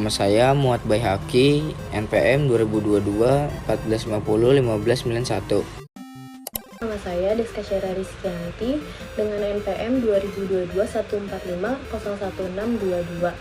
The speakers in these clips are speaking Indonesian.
Nama saya Muhammad Baihaqi, NPM 2022 1450 1591. Nama saya Deska Syara Rizkyanti dengan NPM 2022 145 01622.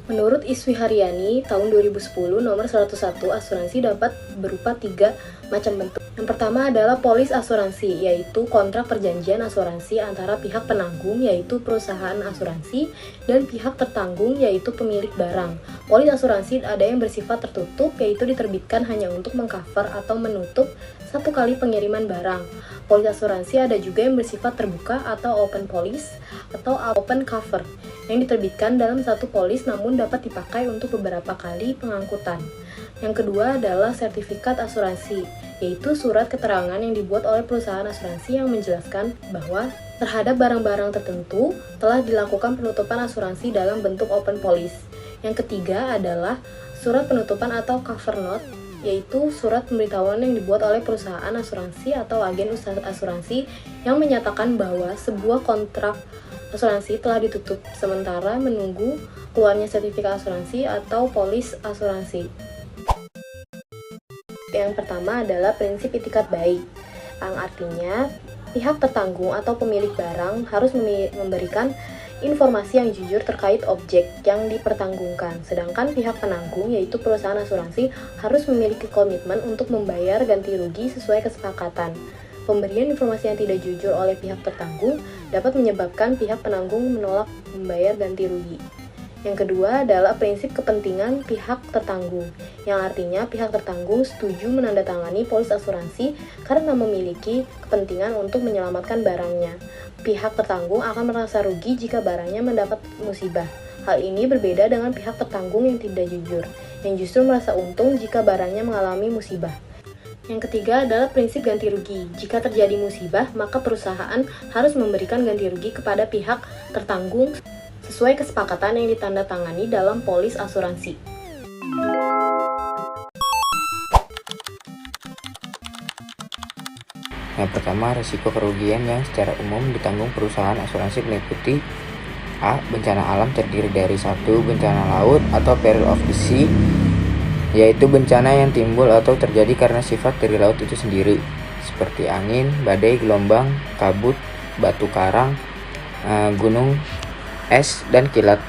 Menurut Iswi Haryani, tahun 2010 nomor 101 asuransi dapat berupa 3 macam bentuk. Yang pertama adalah polis asuransi, yaitu kontrak perjanjian asuransi antara pihak penanggung, yaitu perusahaan asuransi, dan pihak tertanggung, yaitu pemilik barang. Polis asuransi ada yang bersifat tertutup, yaitu diterbitkan hanya untuk mengcover atau menutup satu kali pengiriman barang. Polis asuransi ada juga yang bersifat terbuka atau open policy atau open cover, yang diterbitkan dalam satu polis namun dapat dipakai untuk beberapa kali pengangkutan. Yang kedua adalah sertifikat asuransi, yaitu surat keterangan yang dibuat oleh perusahaan asuransi yang menjelaskan bahwa terhadap barang-barang tertentu telah dilakukan penutupan asuransi dalam bentuk open policy. Yang ketiga adalah surat penutupan atau cover note, yaitu surat pemberitahuan yang dibuat oleh perusahaan asuransi atau agen usaha asuransi yang menyatakan bahwa sebuah kontrak asuransi telah ditutup sementara menunggu keluarnya sertifikat asuransi atau polis asuransi. Yang pertama adalah prinsip itikat baik, yang artinya pihak tertanggung atau pemilik barang harus memberikan informasi yang jujur terkait objek yang dipertanggungkan, sedangkan pihak penanggung, yaitu perusahaan asuransi, harus memiliki komitmen untuk membayar ganti rugi sesuai kesepakatan. Pemberian informasi yang tidak jujur oleh pihak tertanggung dapat menyebabkan pihak penanggung menolak membayar ganti rugi. Yang kedua adalah prinsip kepentingan pihak tertanggung, yang artinya pihak tertanggung setuju menandatangani polis asuransi karena memiliki kepentingan untuk menyelamatkan barangnya. Pihak tertanggung akan merasa rugi jika barangnya mendapat musibah. Hal ini berbeda dengan pihak tertanggung yang tidak jujur, yang justru merasa untung jika barangnya mengalami musibah. Yang ketiga adalah prinsip ganti rugi. Jika terjadi musibah, maka perusahaan harus memberikan ganti rugi kepada pihak tertanggung sesuai kesepakatan yang ditandatangani dalam polis asuransi. Yang pertama, risiko kerugian yang secara umum ditanggung perusahaan asuransi meliputi A. Bencana alam terdiri dari 1. Bencana laut atau peril of the sea, yaitu bencana yang timbul atau terjadi karena sifat dari laut itu sendiri, seperti angin, badai, gelombang, kabut, batu karang, gunung, es, dan kilat.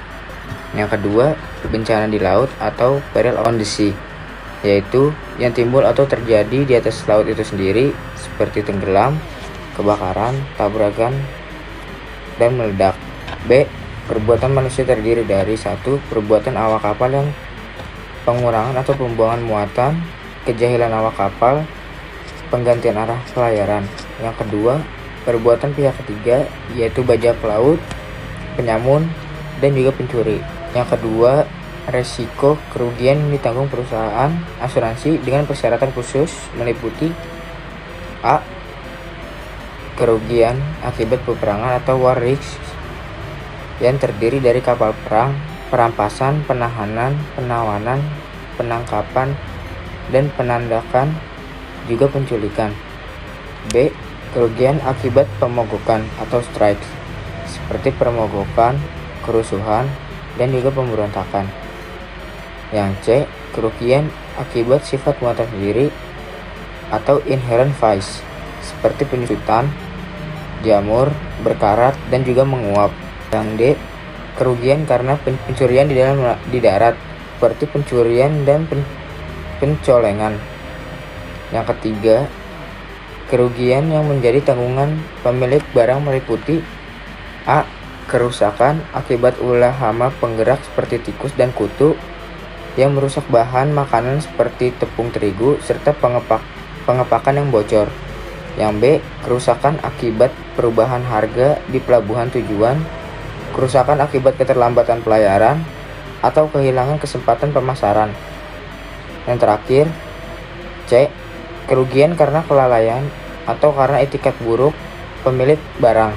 Yang kedua, bencana di laut atau peril on the sea, yaitu yang timbul atau terjadi di atas laut itu sendiri, seperti tenggelam, kebakaran, tabrakan, dan meledak. B. Perbuatan manusia terdiri dari 1. Perbuatan awak kapal yang pengurangan atau pembuangan muatan, kejahilan awak kapal, penggantian arah pelayaran. Yang kedua, perbuatan pihak ketiga, yaitu bajak laut, penyamun, dan juga pencuri. Yang kedua, resiko kerugian yang ditanggung perusahaan asuransi dengan persyaratan khusus meliputi A. Kerugian akibat peperangan atau war risk yang terdiri dari kapal perang, perampasan, penahanan, penawanan, penangkapan, dan penandakan, juga penculikan. B. Kerugian akibat pemogokan atau strikes, seperti pemogokan, kerusuhan, dan juga pemberontakan. Yang C. Kerugian akibat sifat muatan sendiri atau inherent vice, seperti penyusutan, jamur, berkarat, dan juga menguap. Yang D. Kerugian karena pencurian di darat, seperti pencurian dan pencolengan. Yang ketiga, kerugian yang menjadi tanggungan pemilik barang meliputi A. Kerusakan akibat ulah hama penggerak seperti tikus dan kutu yang merusak bahan makanan seperti tepung terigu serta pengepakan yang bocor. Yang B. Kerusakan akibat perubahan harga di pelabuhan tujuan, kerusakan akibat keterlambatan pelayaran, atau kehilangan kesempatan pemasaran. Yang terakhir, C. Kerugian karena kelalaian atau karena etikat buruk pemilik barang.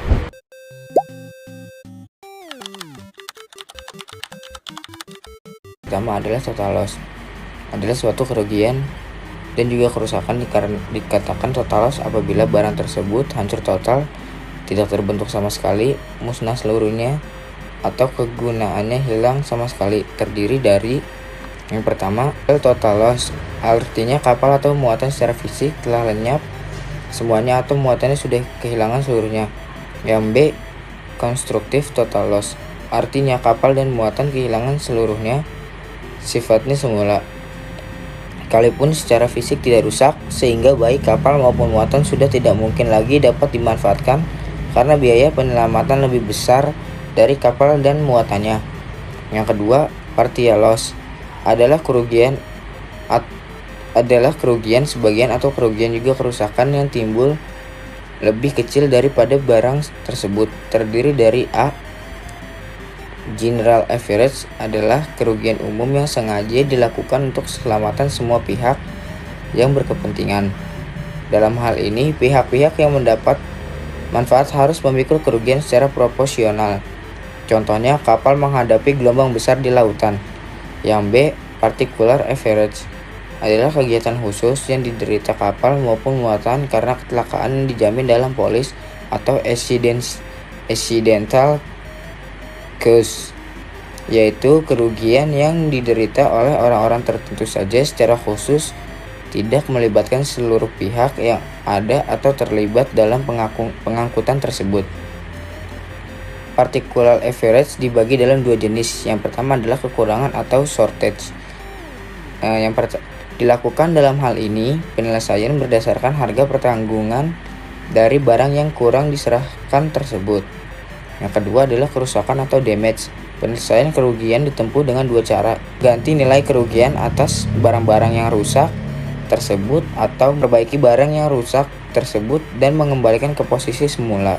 Pertama adalah total loss, adalah suatu kerugian dan juga kerusakan dikatakan total loss apabila barang tersebut hancur total, tidak terbentuk sama sekali, musnah seluruhnya, atau kegunaannya hilang sama sekali. Terdiri dari yang pertama, total loss, artinya kapal atau muatan secara fisik telah lenyap semuanya atau muatannya sudah kehilangan seluruhnya. Yang B, constructive total loss, artinya kapal dan muatan kehilangan seluruhnya sifatnya semula, sekalipun secara fisik tidak rusak, sehingga baik kapal maupun muatan sudah tidak mungkin lagi dapat dimanfaatkan karena biaya penyelamatan lebih besar dari kapal dan muatannya. Yang kedua, partial loss adalah kerugian sebagian atau kerugian juga kerusakan yang timbul lebih kecil daripada barang tersebut. Terdiri dari A, general average adalah kerugian umum yang sengaja dilakukan untuk keselamatan semua pihak yang berkepentingan. Dalam hal ini, pihak-pihak yang mendapat manfaat harus memikul kerugian secara proporsional. Contohnya, kapal menghadapi gelombang besar di lautan. Yang B, particular average adalah kegiatan khusus yang diderita kapal maupun muatan karena kecelakaan yang dijamin dalam polis atau accidental cause, yaitu kerugian yang diderita oleh orang-orang tertentu saja secara khusus, tidak melibatkan seluruh pihak yang ada atau terlibat dalam pengangkutan tersebut. Particular average dibagi dalam dua jenis. Yang pertama adalah kekurangan atau shortage. Dilakukan dalam hal ini, penyelesaian berdasarkan harga pertanggungan dari barang yang kurang diserahkan tersebut. Yang kedua adalah kerusakan atau damage. Penyelesaian kerugian ditempuh dengan dua cara: ganti nilai kerugian atas barang-barang yang rusak tersebut atau memperbaiki barang yang rusak tersebut dan mengembalikan ke posisi semula.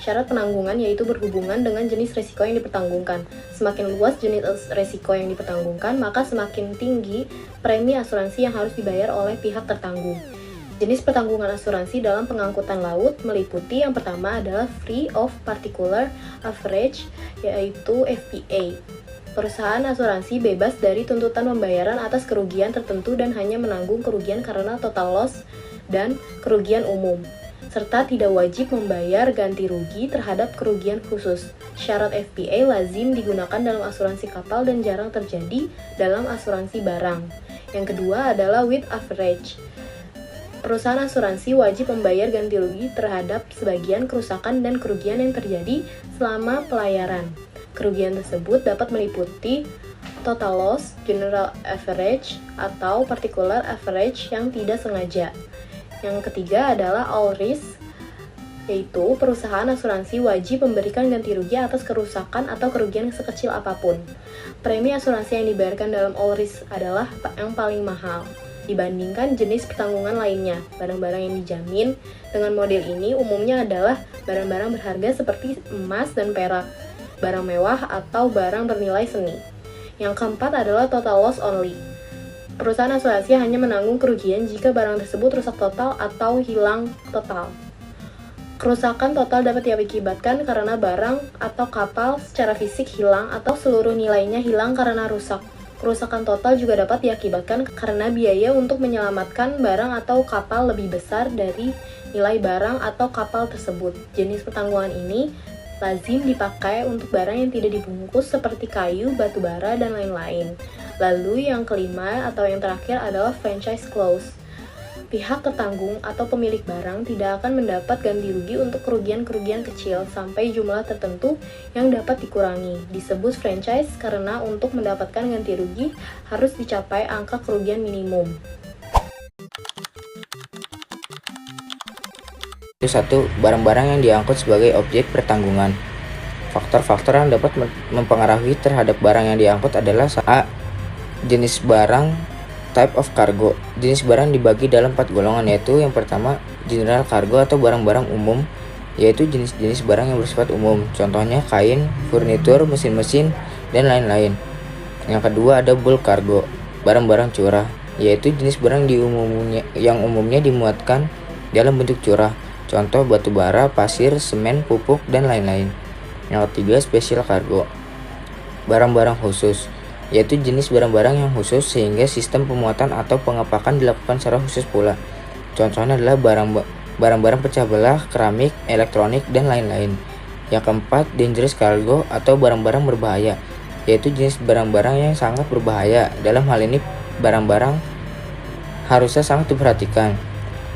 Syarat penanggungan yaitu berhubungan dengan jenis risiko yang dipertanggungkan. Semakin luas jenis risiko yang dipertanggungkan, maka semakin tinggi premi asuransi yang harus dibayar oleh pihak tertanggung. Jenis pertanggungan asuransi dalam pengangkutan laut meliputi yang pertama adalah Free of Particular Average, yaitu FPA. Perusahaan asuransi bebas dari tuntutan pembayaran atas kerugian tertentu dan hanya menanggung kerugian karena total loss dan kerugian umum, serta tidak wajib membayar ganti rugi terhadap kerugian khusus. Syarat FPA lazim digunakan dalam asuransi kapal dan jarang terjadi dalam asuransi barang. Yang kedua adalah with average. Perusahaan asuransi wajib membayar ganti rugi terhadap sebagian kerusakan dan kerugian yang terjadi selama pelayaran. Kerugian tersebut dapat meliputi total loss, general average, atau particular average yang tidak sengaja. Yang ketiga adalah all risk, yaitu perusahaan asuransi wajib memberikan ganti rugi atas kerusakan atau kerugian sekecil apapun. Premi asuransi yang dibayarkan dalam all risk adalah yang paling mahal dibandingkan jenis pertanggungan lainnya. Barang-barang yang dijamin dengan model ini umumnya adalah barang-barang berharga seperti emas dan perak, barang mewah, atau barang bernilai seni. Yang keempat adalah total loss only. Perusahaan asuransi hanya menanggung kerugian jika barang tersebut rusak total atau hilang total. Kerusakan total dapat diakibatkan karena barang atau kapal secara fisik hilang atau seluruh nilainya hilang karena rusak. Kerusakan total juga dapat diakibatkan karena biaya untuk menyelamatkan barang atau kapal lebih besar dari nilai barang atau kapal tersebut. Jenis pertanggungan ini lazim dipakai untuk barang yang tidak dibungkus seperti kayu, batu bara, dan lain-lain. Lalu yang kelima atau yang terakhir adalah franchise clause. Pihak tertanggung atau pemilik barang tidak akan mendapat ganti rugi untuk kerugian-kerugian kecil sampai jumlah tertentu yang dapat dikurangi. Disebut franchise karena untuk mendapatkan ganti rugi harus dicapai angka kerugian minimum. Itu satu, barang-barang yang diangkut sebagai objek pertanggungan. Faktor-faktor yang dapat mempengaruhi terhadap barang yang diangkut adalah A. Jenis barang, type of cargo. Jenis barang dibagi dalam 4 golongan, yaitu yang pertama general cargo atau barang-barang umum, yaitu jenis-jenis barang yang bersifat umum, contohnya kain, furnitur, mesin-mesin, dan lain-lain. Yang kedua ada bulk cargo, barang-barang curah, yaitu jenis barang yang umumnya dimuatkan dalam bentuk curah, contoh batu bara, pasir, semen, pupuk, dan lain-lain. Yang ketiga special cargo, barang-barang khusus, yaitu jenis barang-barang yang khusus sehingga sistem pemuatan atau pengepakan dilakukan secara khusus pula. Contohnya adalah barang-barang pecah belah, keramik, elektronik, dan lain-lain. Yang keempat, dangerous cargo atau barang-barang berbahaya, yaitu jenis barang-barang yang sangat berbahaya. Dalam hal ini, barang-barang harusnya sangat diperhatikan.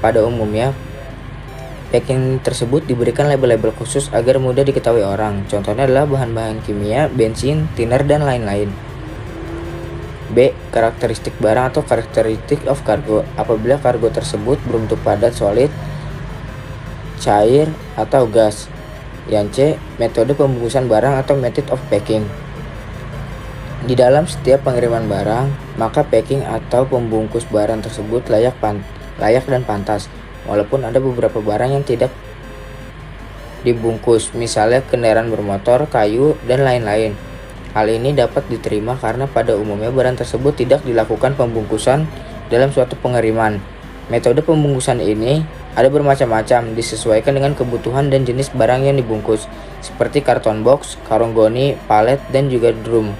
Pada umumnya, packing tersebut diberikan label-label khusus agar mudah diketahui orang. Contohnya adalah bahan-bahan kimia, bensin, thinner, dan lain-lain. B. Karakteristik barang atau characteristic of cargo. Apabila kargo tersebut berbentuk padat, solid, cair, atau gas. Yang C. Metode pembungkusan barang atau method of packing. Di dalam setiap pengiriman barang, maka packing atau pembungkus barang tersebut layak dan pantas, walaupun ada beberapa barang yang tidak dibungkus, misalnya kendaraan bermotor, kayu, dan lain-lain. Hal ini dapat diterima karena pada umumnya barang tersebut tidak dilakukan pembungkusan dalam suatu pengiriman. Metode pembungkusan ini ada bermacam-macam, disesuaikan dengan kebutuhan dan jenis barang yang dibungkus, seperti karton box, karung goni, palet, dan juga drum.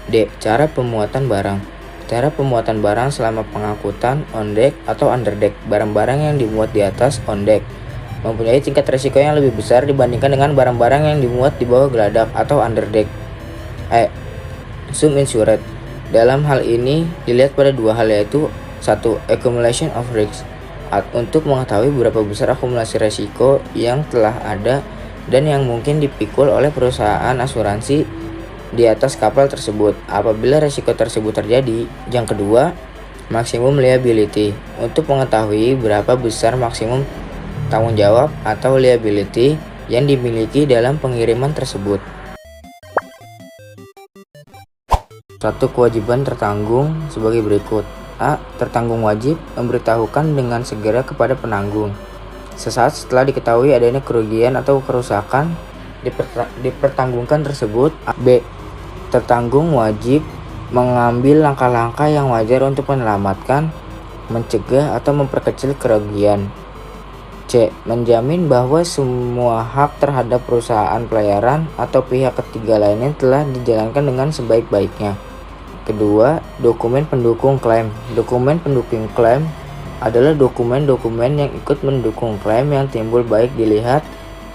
D. Cara pemuatan barang. Cara pemuatan barang selama pengangkutan on deck atau under deck. Barang-barang yang dimuat di atas on deck mempunyai tingkat resiko yang lebih besar dibandingkan dengan barang-barang yang dimuat di bawah geladak atau under deck. Sum insured. Dalam hal ini dilihat pada dua hal, yaitu 1. Accumulation of risks, untuk mengetahui berapa besar akumulasi resiko yang telah ada dan yang mungkin dipikul oleh perusahaan asuransi di atas kapal tersebut apabila resiko tersebut terjadi. Yang kedua, maximum liability, untuk mengetahui berapa besar maksimum tanggung jawab atau liability yang dimiliki dalam pengiriman tersebut. 1. Kewajiban tertanggung sebagai berikut. A. Tertanggung wajib memberitahukan dengan segera kepada penanggung sesaat setelah diketahui adanya kerugian atau kerusakan dipertanggungkan tersebut. B. Tertanggung wajib mengambil langkah-langkah yang wajar untuk menyelamatkan, mencegah, atau memperkecil kerugian. C. Menjamin bahwa semua hak terhadap perusahaan pelayaran atau pihak ketiga lainnya telah dijalankan dengan sebaik-baiknya. Kedua, dokumen pendukung klaim. Dokumen pendukung klaim adalah dokumen-dokumen yang ikut mendukung klaim yang timbul baik dilihat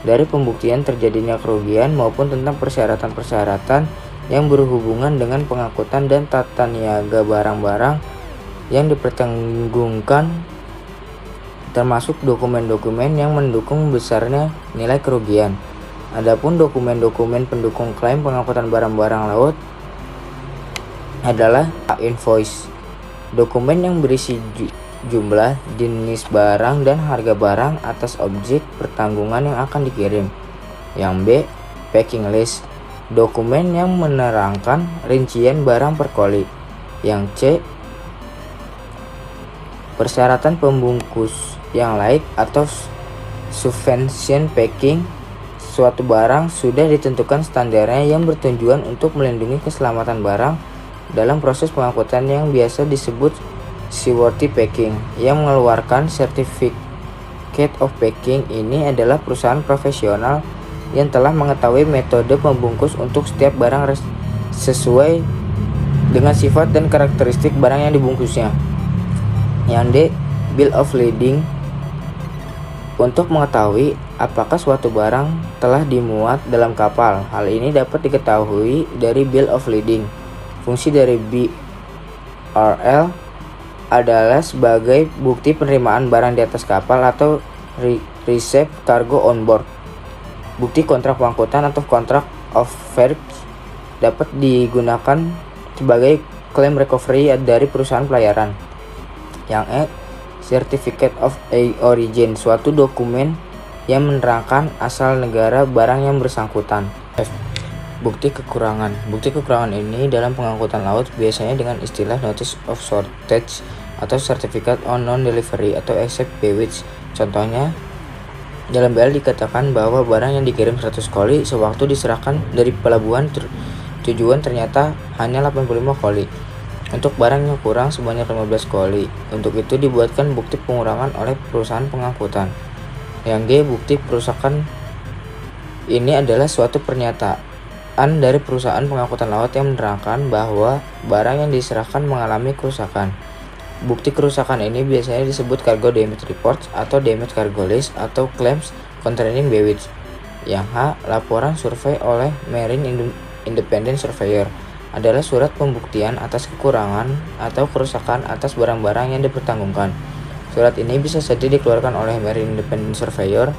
dari pembuktian terjadinya kerugian maupun tentang persyaratan-persyaratan yang berhubungan dengan pengangkutan dan tata niaga barang-barang yang dipertanggungkan, termasuk dokumen-dokumen yang mendukung besarnya nilai kerugian. Adapun dokumen-dokumen pendukung klaim pengangkutan barang-barang laut adalah invoice, dokumen yang berisi jumlah, jenis barang, dan harga barang atas objek pertanggungan yang akan dikirim. Yang B. Packing list, dokumen yang menerangkan rincian barang per koli. Yang C. Persyaratan pembungkus yang laik atau subvention packing, suatu barang sudah ditentukan standarnya yang bertujuan untuk melindungi keselamatan barang dalam proses pengangkutan yang biasa disebut seaworthy packing. Yang mengeluarkan certificate of packing ini adalah perusahaan profesional yang telah mengetahui metode membungkus untuk setiap barang sesuai dengan sifat dan karakteristik barang yang dibungkusnya. Yang D. Bill of lading, untuk mengetahui apakah suatu barang telah dimuat dalam kapal. Hal ini dapat diketahui dari bill of lading. Fungsi dari BRL adalah sebagai bukti penerimaan barang di atas kapal atau receipt cargo on board. Bukti kontrak pengangkutan atau contract of ferry dapat digunakan sebagai claim recovery dari perusahaan pelayaran. Yang E. Certificate of origin, suatu dokumen yang menerangkan asal negara barang yang bersangkutan. F. Bukti kekurangan. Bukti kekurangan ini dalam pengangkutan laut biasanya dengan istilah Notice of Shortage atau Certificate on Non-Delivery atau SFPWH. Contohnya, dalam BL dikatakan bahwa barang yang dikirim 100 koli sewaktu diserahkan dari pelabuhan tujuan ternyata hanya 85 koli. Untuk barang yang kurang sebanyak 15 koli. Untuk itu dibuatkan bukti pengurangan oleh perusahaan pengangkutan. Yang G. Bukti perusakan ini adalah suatu pernyataan dari perusahaan pengangkutan laut yang menerangkan bahwa barang yang diserahkan mengalami kerusakan. Bukti kerusakan ini biasanya disebut cargo damage reports atau damage cargo list atau claims concerning damage. Yang H. Laporan survei oleh Marine Independent Surveyor adalah surat pembuktian atas kekurangan atau kerusakan atas barang-barang yang dipertanggungkan. Surat ini bisa saja dikeluarkan oleh Marine Independent Surveyor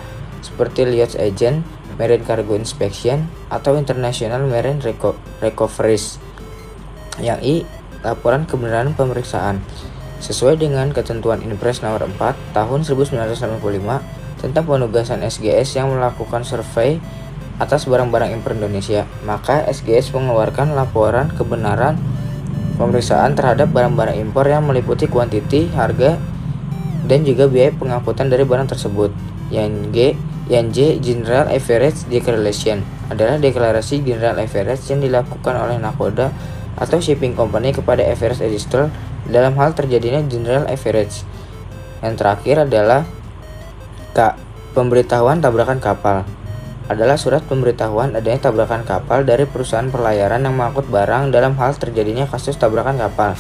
seperti Lloyd's Agent, Marine Cargo Inspection, atau International Marine Recoveries. Yang I. Laporan kebenaran pemeriksaan. Sesuai dengan ketentuan Inpres nomor 4 tahun 1985 tentang penugasan SGS yang melakukan survei atas barang-barang impor Indonesia, maka SGS mengeluarkan laporan kebenaran pemeriksaan terhadap barang-barang impor yang meliputi kuantiti, harga, dan juga biaya pengangkutan dari barang tersebut. Yang J. General Average Declaration adalah deklarasi General Average yang dilakukan oleh nakoda atau shipping company kepada average register dalam hal terjadinya General Average. Yang terakhir adalah K. Pemberitahuan tabrakan kapal adalah surat pemberitahuan adanya tabrakan kapal dari perusahaan perlayaran yang mengangkut barang dalam hal terjadinya kasus tabrakan kapal.